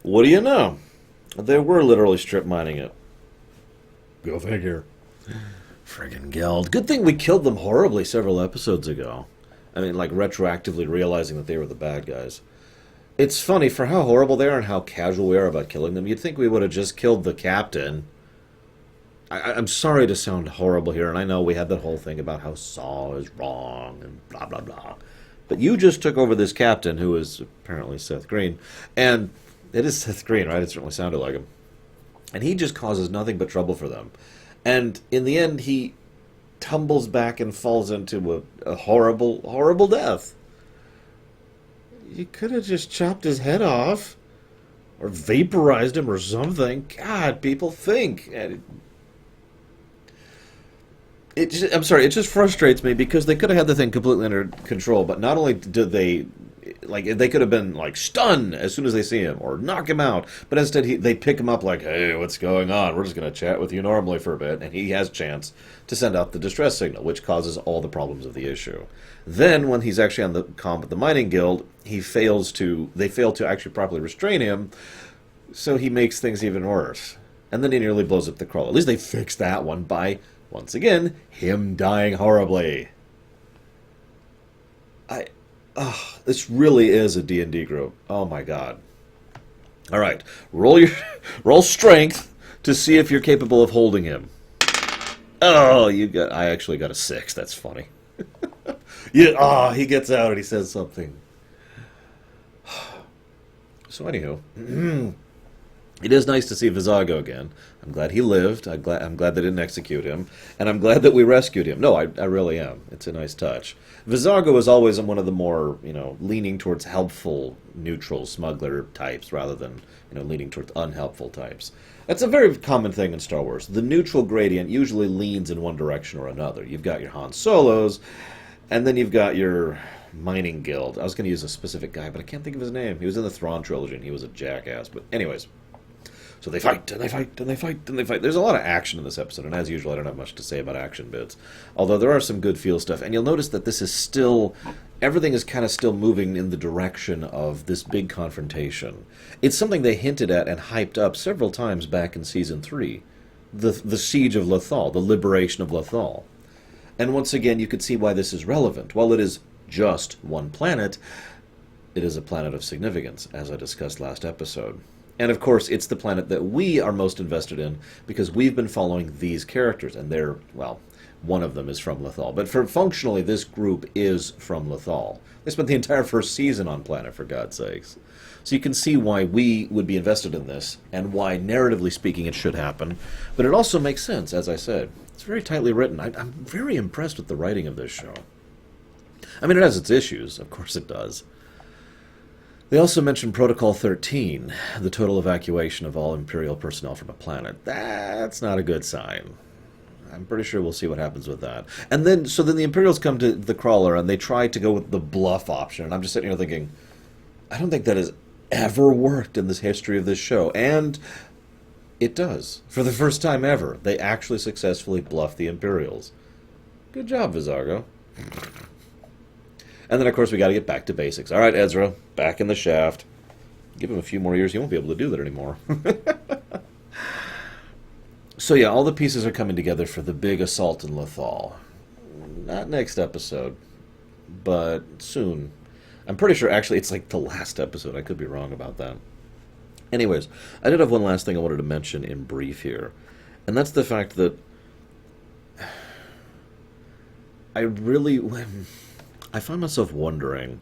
What do you know? They were literally strip mining it. Go figure. Friggin' Geld. Good thing we killed them horribly several episodes ago. I mean, like, retroactively realizing that they were the bad guys. It's funny, for how horrible they are and how casual we are about killing them, you'd think we would have just killed the captain. I'm sorry to sound horrible here, and I know we had that whole thing about how Saw is wrong and blah, blah, blah. But you just took over this captain, who is apparently Seth Green, and it is Seth Green, right? It certainly sounded like him. And he just causes nothing but trouble for them. And in the end, he tumbles back and falls into a horrible, horrible death. You could have just chopped his head off, or vaporized him, or something. God, people think. I'm sorry, it just frustrates me because they could have had the thing completely under control, but not only did they, like, they could have been, like, stunned as soon as they see him, or knock him out, but instead they pick him up like, hey, what's going on? We're just going to chat with you normally for a bit, and he has a chance to send out the distress signal, which causes all the problems of the issue. Then, when he's actually on the comp with the Mining Guild, they fail to actually properly restrain him, so he makes things even worse. And then he nearly blows up the crawler. At least they fixed that one by, once again, him dying horribly. This really is a D&D group. Oh my god. All right, roll strength to see if you're capable of holding him. Oh, I actually got a 6. That's funny. Yeah, he gets out and he says something. So anywho, it is nice to see Vizago again. I'm glad he lived. I'm glad they didn't execute him. And I'm glad that we rescued him. No, I really am. It's a nice touch. Vizago is always one of the more, leaning towards helpful, neutral, smuggler types rather than, leaning towards unhelpful types. That's a very common thing in Star Wars. The neutral gradient usually leans in one direction or another. You've got your Han Solos, and then you've got your Mining Guild. I was going to use a specific guy, but I can't think of his name. He was in the Thrawn trilogy, and he was a jackass. But anyways... So they fight, and they fight, and they fight, and they fight. There's a lot of action in this episode, and as usual, I don't have much to say about action bits. Although there are some good feel stuff, and you'll notice that this is still... Everything is kind of still moving in the direction of this big confrontation. It's something they hinted at and hyped up several times back in Season 3. The Siege of Lothal, the liberation of Lothal. And once again, you could see why this is relevant. While it is just one planet, it is a planet of significance, as I discussed last episode. And of course, it's the planet that we are most invested in because we've been following these characters, and they're, well, one of them is from Lothal. But functionally, this group is from Lothal. They spent the entire first season on planet, for God's sakes. So you can see why we would be invested in this, and why, narratively speaking, it should happen. But it also makes sense, as I said. It's very tightly written. I'm very impressed with the writing of this show. I mean, it has its issues. Of course it does. They also mentioned Protocol 13, the total evacuation of all Imperial personnel from a planet. That's not a good sign. I'm pretty sure we'll see what happens with that. And then, so then the Imperials come to the crawler, and they try to go with the bluff option. And I'm just sitting here thinking, I don't think that has ever worked in this history of this show. And it does. For the first time ever, they actually successfully bluff the Imperials. Good job, Vizago. And then, of course, we got to get back to basics. All right, Ezra, back in the shaft. Give him a few more years, he won't be able to do that anymore. So, yeah, all the pieces are coming together for the big assault in Lothal. Not next episode, but soon. I'm pretty sure, actually, it's like the last episode. I could be wrong about that. Anyways, I did have one last thing I wanted to mention in brief here. And that's the fact that I find myself wondering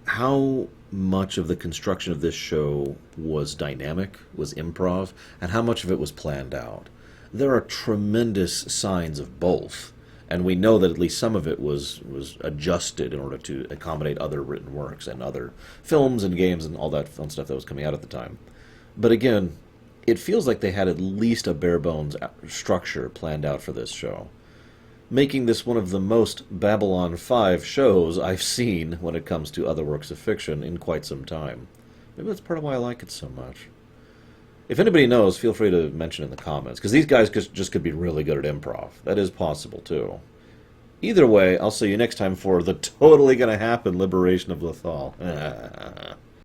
how much of the construction of this show was dynamic, was improv, and how much of it was planned out. There are tremendous signs of both, and we know that at least some of it was adjusted in order to accommodate other written works and other films and games and all that fun stuff that was coming out at the time. But again, it feels like they had at least a bare-bones structure planned out for this show, making this one of the most Babylon 5 shows I've seen when it comes to other works of fiction in quite some time. Maybe that's part of why I like it so much. If anybody knows, feel free to mention in the comments, because these guys just could be really good at improv. That is possible, too. Either way, I'll see you next time for the totally gonna happen liberation of Lothal.